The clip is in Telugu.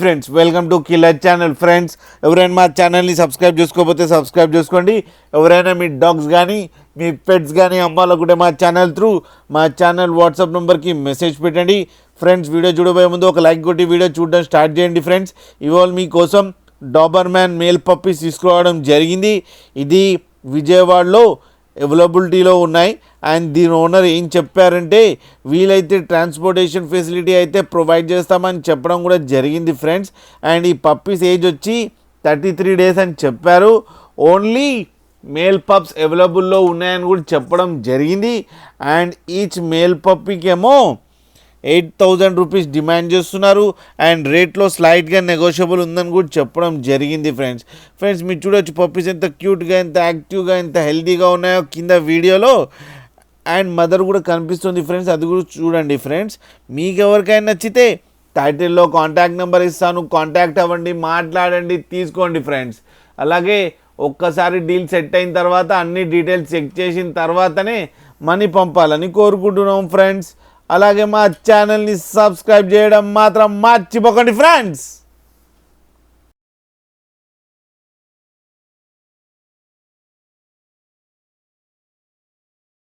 Friends welcome to killer channel. Friends ఎవరైనా మా ఛానల్ని సబ్స్క్రైబ్ చేసుకోకపోతే సబ్స్క్రైబ్ చేసుకోండి. ఎవరైనా మీ డాగ్స్ కానీ మీ పెట్స్ కానీ అమ్మాలనుకుంటే మా ఛానల్ వాట్సాప్ నెంబర్కి మెసేజ్ పెట్టండి. ఫ్రెండ్స్ వీడియో చూడబోయే ముందు ఒక లైక్ కొట్టి వీడియో చూడడం స్టార్ట్ చేయండి. ఫ్రెండ్స్ ఇవాళ మీకోసం డాబర్మ్యాన్ మేల్ పప్పీస్ తీసుకురావడం జరిగింది. ఇది విజయవాడలో అవైలబిలిటీలో ఉన్నాయి. అండ్ దీని ఓనర్ ఏం చెప్పారంటే వీలైతే ట్రాన్స్పోర్టేషన్ ఫెసిలిటీ అయితే ప్రొవైడ్ చేస్తామని చెప్పడం కూడా జరిగింది ఫ్రెండ్స్. అండ్ ఈ పప్పీస్ ఏజ్ వచ్చి 33 days అని చెప్పారు. ఓన్లీ మేల్ పప్స్ అవైలబుల్లో ఉన్నాయని కూడా చెప్పడం జరిగింది. అండ్ ఈచ్ మేల్ పప్పీకేమో 8,000 రూపీస్ డిమాండ్ చేస్తున్నారు. అండ్ రేట్లో స్లైట్గా నెగోషియబుల్ ఉందని కూడా చెప్పడం జరిగింది ఫ్రెండ్స్ మీరు చూడొచ్చు పప్పీస్ ఎంత క్యూట్గా, ఎంత యాక్టివ్గా, ఎంత హెల్తీగా ఉన్నాయో కింద వీడియోలో. అండ్ మదర్ కూడా కనిపిస్తుంది ఫ్రెండ్స్, అది కూడా చూడండి ఫ్రెండ్స్. మీకు ఎవరికైనా నచ్చితే టైటిల్లో కాంటాక్ట్ నెంబర్ ఇస్తాను, కాంటాక్ట్ అవ్వండి, మాట్లాడండి, తీసుకోండి ఫ్రెండ్స్. అలాగే ఒక్కసారి డీల్ సెట్ అయిన తర్వాత అన్ని డీటెయిల్స్ చెక్ చేసిన తర్వాతనే మనీ పంపాలని కోరుకుంటున్నాం ఫ్రెండ్స్. అలాగే మా ఛానల్ని సబ్స్క్రైబ్ చేయడం మాత్రం మర్చిపోకండి ఫ్రెండ్స్.